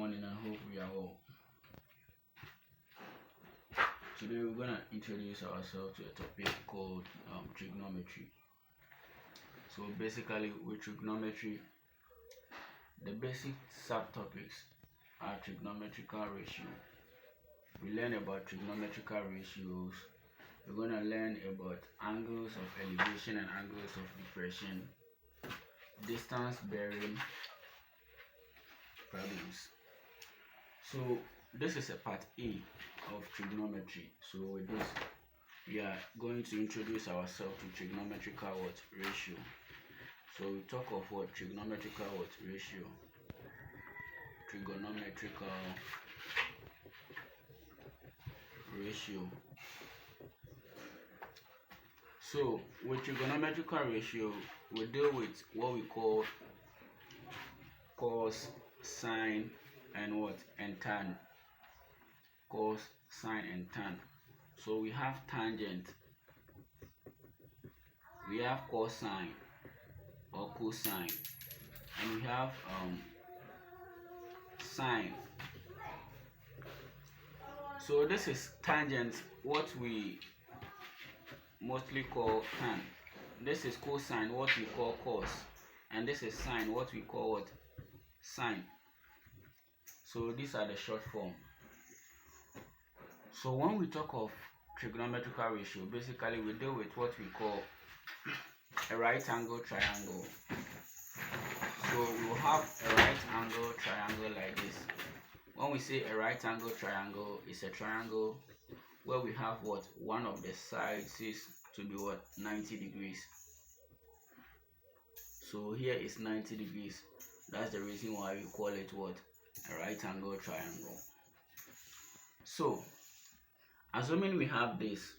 morning, I hope we are well. Today we're gonna introduce ourselves to a topic called trigonometry. So basically, with trigonometry, the basic subtopics are trigonometrical ratio. We learn about trigonometrical ratios. We're gonna learn about angles of elevation and angles of depression, distance bearing problems. So this is a part A of trigonometry. So with this, we are going to introduce ourselves to trigonometrical ratio. So we talk of trigonometrical ratio. Trigonometrical ratio. So with trigonometrical ratio, we deal with what we call cos, sine, and tan. Cos, sine, and tan. So we have tangent, we have cosine or cosine, and we have sine. So this is tangent, what we mostly call tan. This is cosine, what we call cos, and this is sine, what we call sine. So these are the short form. So when we talk of trigonometrical ratio, basically we deal with what we call a right angle triangle. So we will have a right angle triangle like this. When we say a right angle triangle, it's a triangle where we have one of the sides is to be 90 degrees. So here is 90 degrees. That's the reason why we call it a right angle triangle. So assuming we have this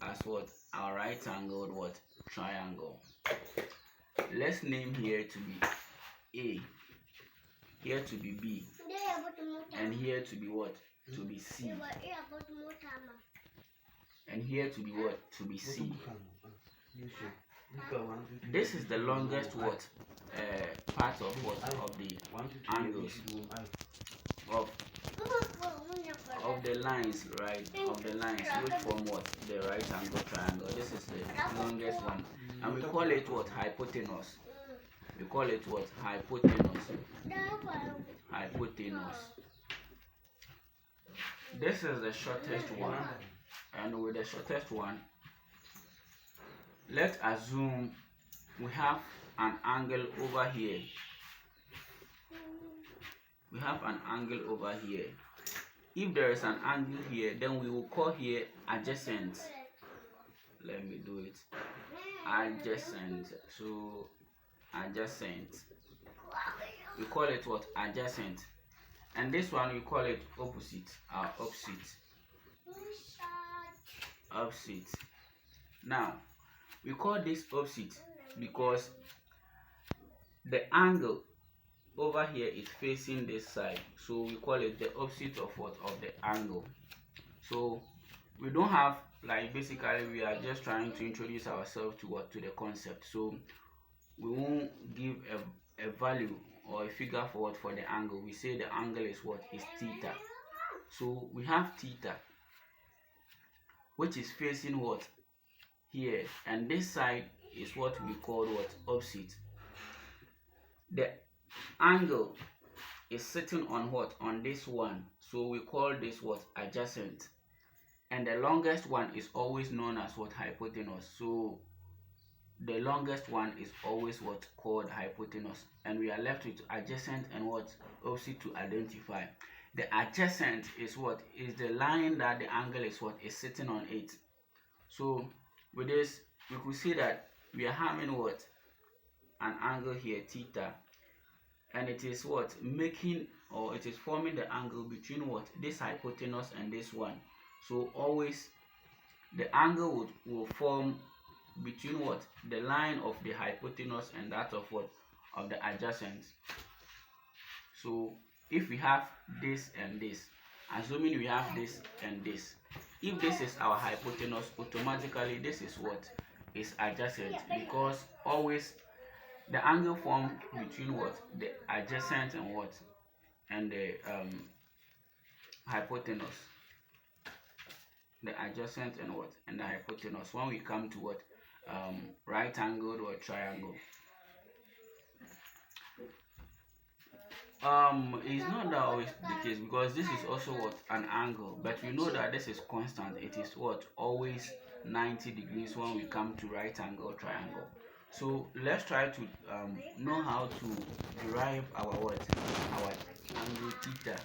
as our right angled triangle, let's name here to be A, here to be B, and here to be to be C, and here to be to be C. This is the longest part of the angles of the lines, right? Of the lines which form the right angle triangle. This is the longest one, and we call it hypotenuse. We call it hypotenuse. Hypotenuse. This is the shortest one, and with the shortest one, let's assume we have an angle over here. We have an angle over here. If there is an angle here, then we will call here adjacent. Let me do it. Adjacent. So adjacent. We call it adjacent. And this one we call it opposite. Opposite. Opposite. Now we call this opposite because the angle over here is facing this side, so we call it the opposite of the angle. So we don't have basically we are just trying to introduce ourselves to the concept. So we won't give a value or a figure for the angle. We say the angle is is theta. So we have theta, which is facing here, and this side is what we call opposite. The angle is sitting on this one, so we call this adjacent, and the longest one is always known as hypotenuse. So the longest one is always called hypotenuse, and we are left with adjacent and opposite to identify. The adjacent is is the line that the angle is sitting on it. So with this, we could see that we are having an angle here, theta, and it is making, or it is forming the angle between this hypotenuse and this one. So always the angle will form between the line of the hypotenuse and that of of the adjacent. So if we have this and this, assuming we have this and this, if this is our hypotenuse, automatically this is is adjacent, because always the angle formed between the adjacent and and the hypotenuse, the adjacent and what, and the hypotenuse, when we come to what, right angled or triangle. It's not that always the case, because this is also what, an angle, but we know that this is constant. It is what, always 90 degrees when we come to right angle triangle. So let's try to know how to derive our what, our angle theta.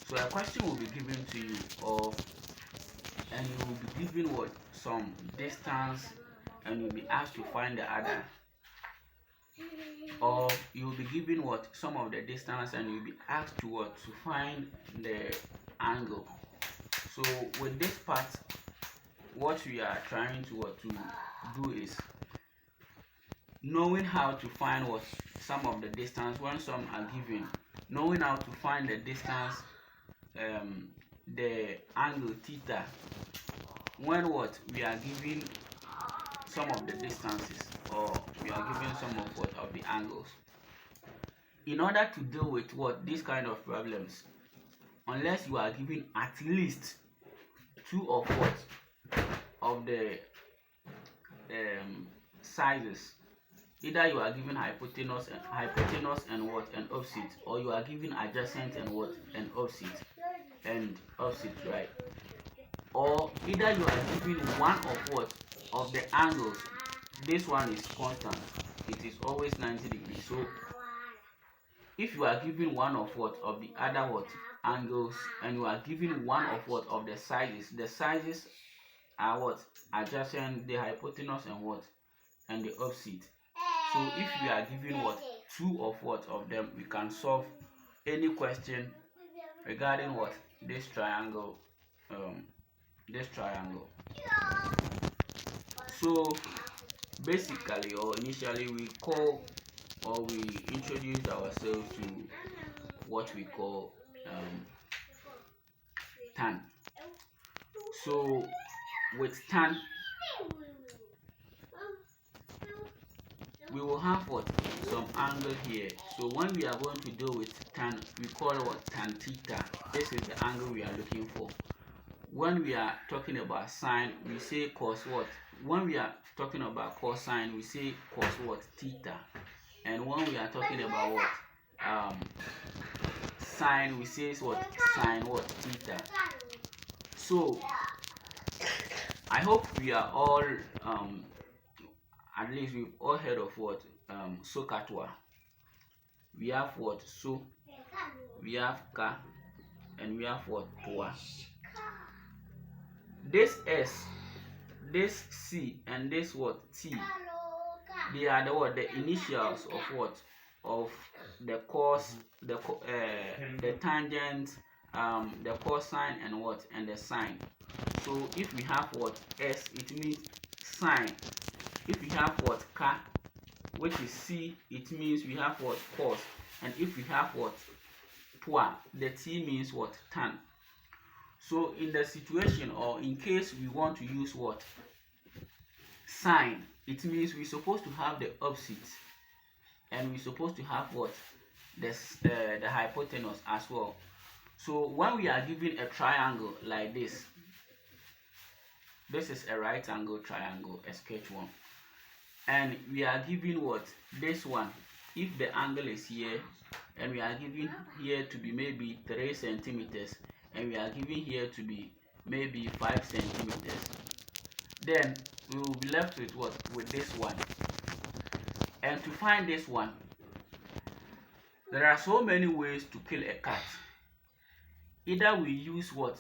So a question will be given to you, and you will be given what, some distance, and you'll be asked to find the other, or you'll be given what, some of the distance, and you'll be asked to what, to find the angle. So with this part, what we are trying to what, to do is knowing how to find what, some of the distance when some are given, knowing how to find the distance, the angle theta, when what, we are given some of the distances, or we are given some of what, of the angles. In order to deal with what, this kind of problems, unless you are given at least two of what, of the sizes, either you are given hypotenuse and what, and opposite, or you are given adjacent and what, and opposite, right? Or either you are given one of what, of the angles. This one is constant, it is always 90 degrees. So if you are given one of what, of the other what, angles, and you are given one of what, of the sizes are what, adjacent, the hypotenuse and what, and the opposite. So if we are given what, two of what, of them, we can solve any question regarding what, this triangle. So basically, or initially, we call, or we introduce ourselves to what we call tan. So with tan, we will have what, some angle here. So when we are going to deal with tan, we call what, tan theta. This is the angle we are looking for. When we are talking about sine, we say cos what. When we are talking about cosine, we say cos what, theta. And when we are talking about what, sine, we say what, sine what, theta. So I hope we are all at least we've all heard of what, SOHCAHTOA. We have what, so, we have ka, and we have what, toa. This s, this c, and this what, t, they are the what, the initials of what, of the cos, the tangent, the cosine, and what, and the sine. So if we have what, s, it means sine. If we have what, ka, which is c, it means we have what, cos. And if we have what, toa, the t means what, tan. So in the situation, or in case we want to use what, sine, it means we're supposed to have the opposite, and we're supposed to have what, the hypotenuse as well. So when we are given a triangle like this is a right angle triangle, a sketch one, and we are given what, this one, if the angle is here, and we are given here to be maybe 3 centimeters, and we are given here to be maybe 5 centimeters, then we will be left with what, with this one. And to find this one, there are so many ways to kill a cat. Either we use what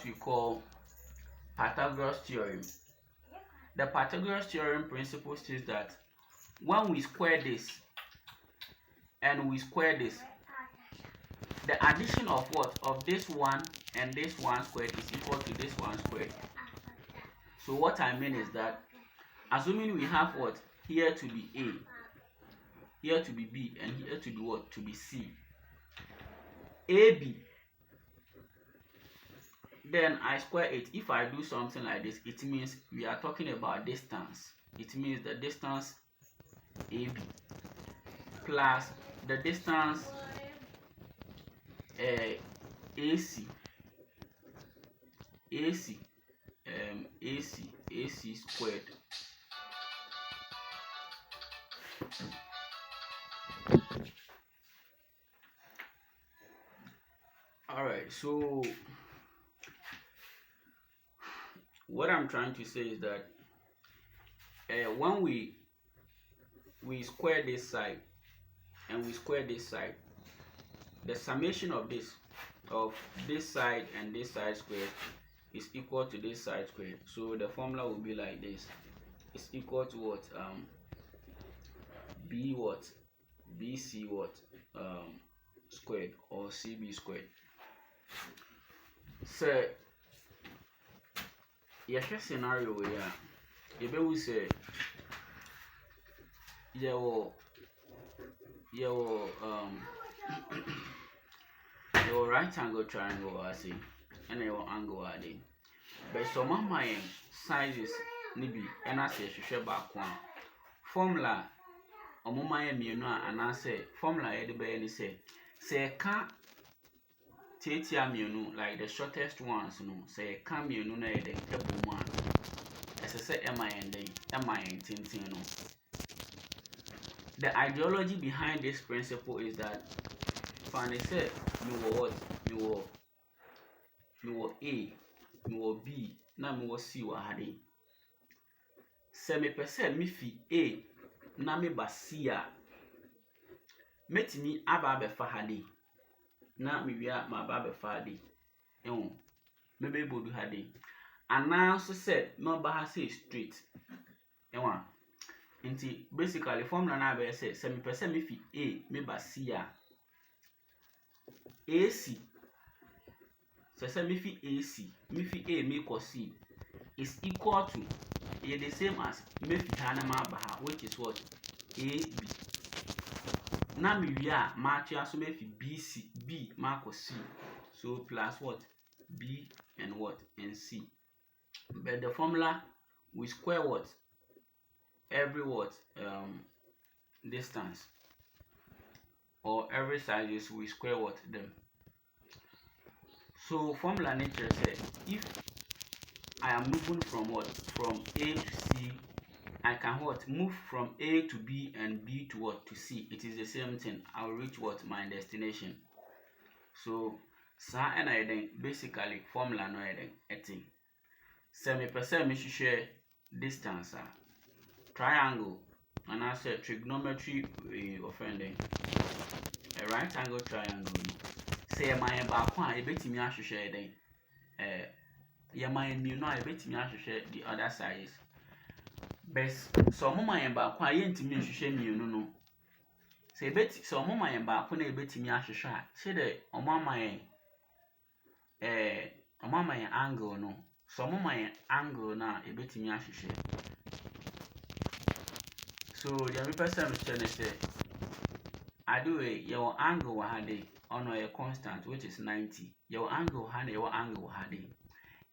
we call Pythagoras theorem. The Pythagoras theorem principle says that when we square this and we square this, the addition of what, of this one and this one squared is equal to this one squared. So what I mean is that, assuming we have what, here to be a, here to be b, and here to be what, to be c, ab, then I square it. If I do something like this, it means we are talking about distance. It means the distance AB plus the distance AC AC AC squared. All right, so what I'm trying to say is that when we square this side and we square this side, the summation of this side and this side squared is equal to this side squared. So the formula will be like this. It's equal to what? B what? BC what? Squared, or CB squared. So your scenario here, you be we say your right angle triangle I see, and your angle are there. But some of my sizes maybe and I say share back one formula omoma mienu and I say formula e be any say can tetia mienu, like the shortest ones no say can mienu na e de ebo mu a as say MIN tintin no. The ideology behind this principle is that Fanny said you were what? You were A, you were B, na me were C were hade. Se me pese me fi A na me ba C a metimi aba be fa hade na me wia ma ba be fa hade. Me be bodu hade. Ana so said no ba ha say straight. Nti basically formula na be say se me pese me fi A me ba C a AC, so me fi AC, me fi A me ko C is equal to the same as me fi hanama baha, which is what? AB. Na me wia match so me fi BC, B ma ko C, so plus what? B and what? And C. But the formula we square what? Every what? Distance, or every sizes we square what? Them. So formula nature says if I am moving from what? From A to C, I can what? Move from A to B and B to what? To C. It is the same thing. I'll reach what? My destination. So sa and I then basically formula no thing. Semi percent me share distance triangle, and I said trigonometry offending a right angle triangle. Say my back one a bit me share then my new no a bit me share the other sides. Best so my back one ain't me share me no. Say bet so my back one a bit me share. Say the my angle no. So my angle na a bit me share. So the other person say I do your angle had on a constant which is 90. Your angle had your angle had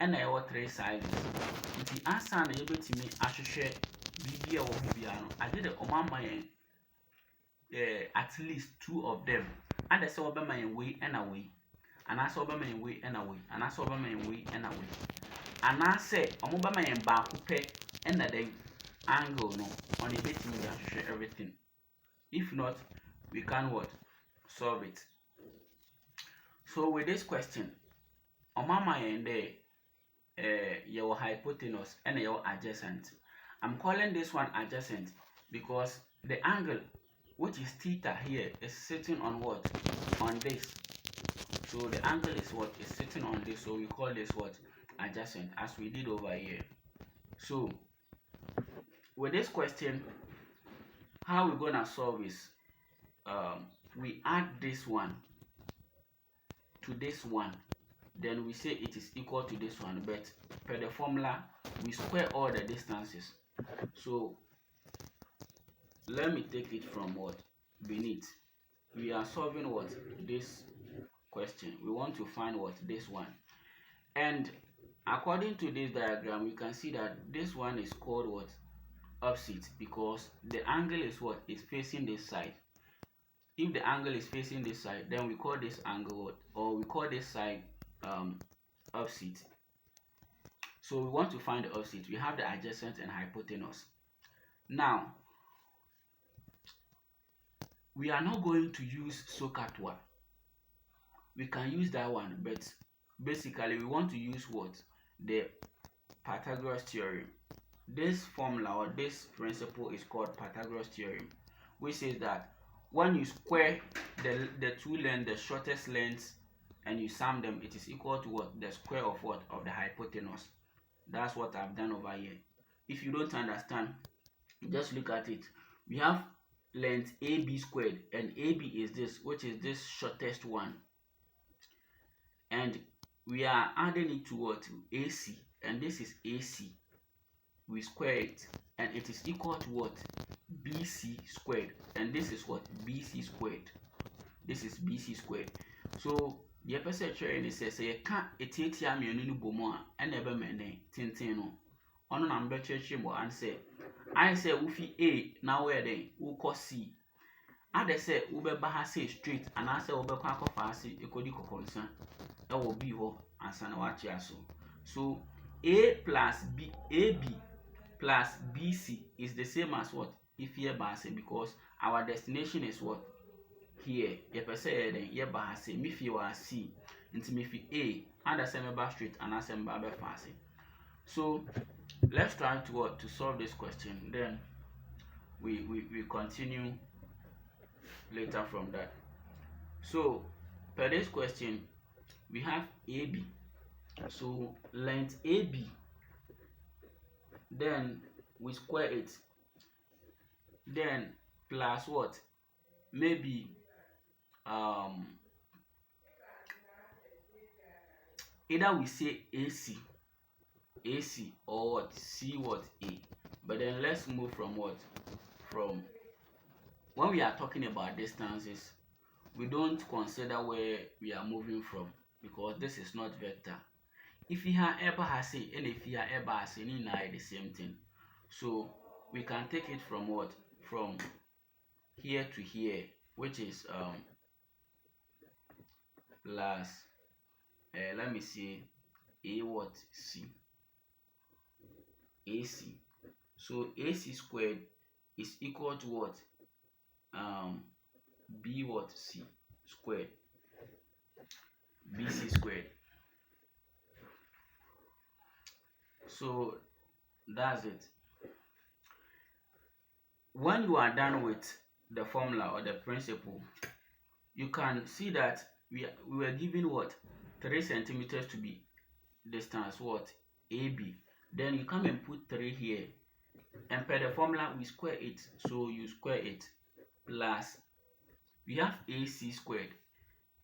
and I have 3 sides. The answer na able to me I should share BB or Biano. I did at least 2 of them. And I saw my way and away. And I saw my way and away. And I saw my way and away. And I said, I'm over my back and the angle no on a bit me I should share everything. If not, we can what? Solve it. So with this question, on my mind your hypotenuse and your adjacent. I'm calling this one adjacent because the angle which is theta here is sitting on what? On this. So the angle is what? Is sitting on this. So we call this what? Adjacent, as we did over here. So with this question, how we're gonna solve is we add this one to this one, then we say it is equal to this one, but per the formula we square all the distances. So let me take it from what? Beneath. We are solving what? This question. We want to find what? This one. And according to this diagram, we can see that this one is called what? Opposite, because the angle is what? Is facing this side. if the angle is facing this side, then we call this angle what? Or we call this side opposite. So we want to find the opposite. We have the adjacent and hypotenuse. Now, we are not going to use SOHCAHTOA. We can use that one, but basically we want to use what? The Pythagoras theorem. This formula or this principle is called Pythagoras theorem, which says that when you square the two lengths, the shortest lengths, and you sum them, it is equal to what? The square of what? Of the hypotenuse. That's what I've done over here. If you don't understand, just look at it. We have length AB squared, and AB is this, which is this shortest one. And we are adding it to what? AC, and this is AC. We square it, and it is equal to what? BC squared, and this is what? BC squared. This is BC squared. So the person sharing says you can't etia mienu no bomo a and ebe mene tintin no ono na mbe church mo and say I say ufi A na where then u ko C. Ade say u be ba ha say straight and I say u be kwa kofa ase ekodi kokonsan e wo B ho ansa na wachi aso. So A plus B, AB plus BC is the same as what? If here base, because our destination is what? Here. If I say then here base, me fi wa C, into me fi A, and the same bar straight and the same bar fast. So let's try to what? To solve this question. Then we continue later from that. So per this question, we have AB. So length AB, then we square it, then plus what? Maybe either we say AC or what? C what? A. But then let's move from what? From when we are talking about distances, we don't consider where we are moving from, because this is not vector. If you have ever has say and if you have ever has any the same thing, so we can take it from what? From here to here, which is plus let me see, A what? C, AC. So AC squared is equal to what? B what? C squared, BC squared. So that's it. When you are done with the formula or the principle, you can see that we were given what? 3 centimeters to be distance what? AB. Then you come and put 3 here, and per the formula we square it. So you square it, plus we have AC squared,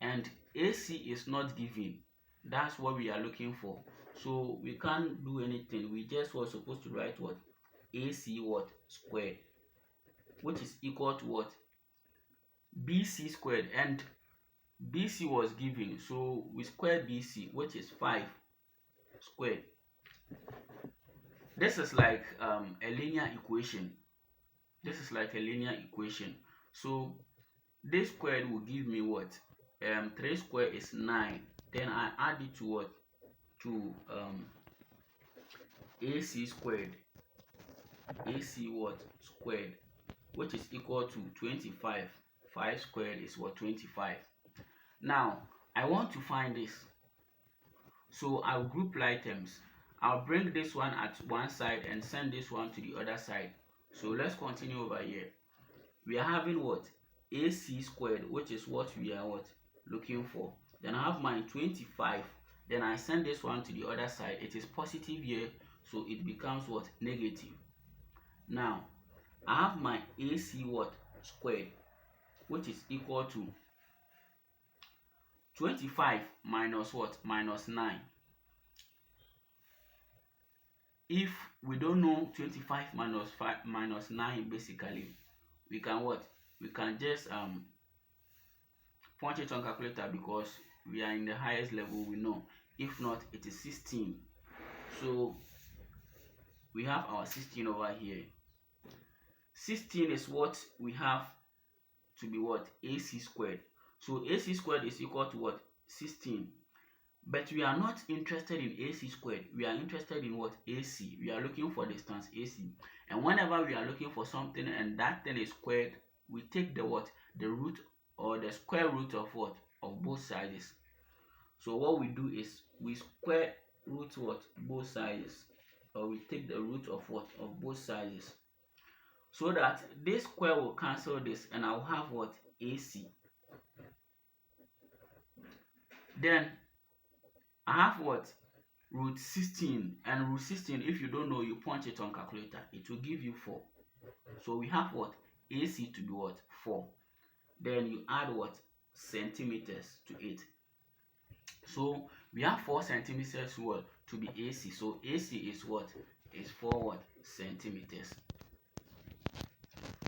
and AC is not given. That's what we are looking for. So we can't do anything. We just were supposed to write what? AC what? Squared, which is equal to what? BC squared, and BC was given. So we square BC, which is 5 squared. This is like a linear equation. This is like a linear equation. So this squared will give me what? 3 squared is 9. Then I add it to what? To AC squared. AC what? Squared, which is equal to 25. 5 squared is what? 25. Now I want to find this. So I'll group items. I'll bring this one at one side and send this one to the other side. So let's continue over here. We are having what? AC squared, which is what we are what? Looking for. Then I have my 25. Then I send this one to the other side. It is positive here, so it becomes what? Negative. Now I have my AC what? Squared, which is equal to 25 minus what? Minus 9. If we don't know 25 minus 9, basically we can what? We can just punch it on calculator, because we are in the highest level, we know. If not, it is 16. So we have our 16 over here. 16 is what we have to be what? AC squared. So AC squared is equal to what? 16. But we are not interested in AC squared. We are interested in what? AC. We are looking for distance AC. And whenever we are looking for something and that thing is squared, we take the what? The root or the square root of what? Of both sides. So what we do is we square root what? Both sides. Or we take the root of what? Of both sides. So that this square will cancel this and I'll have what? AC. Then I have what? Root 16. And root 16, if you don't know, you punch it on calculator. It will give you 4. So we have what? AC to be what? 4. Then you add what? Centimeters to it. So we have 4 centimeters what? To be AC. So AC is what? Is 4 what? Centimeters.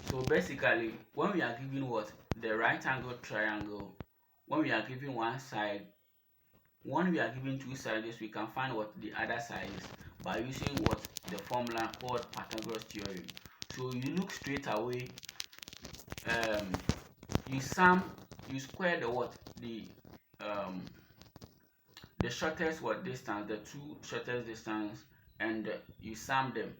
So basically, when we are given what? The right angle triangle, when we are given one side, when we are given two sides, we can find what the other side is by using what? The formula called Pythagoras theorem. So you look straight away, you square the what? The shortest what distance, the two shortest distance, and you sum them.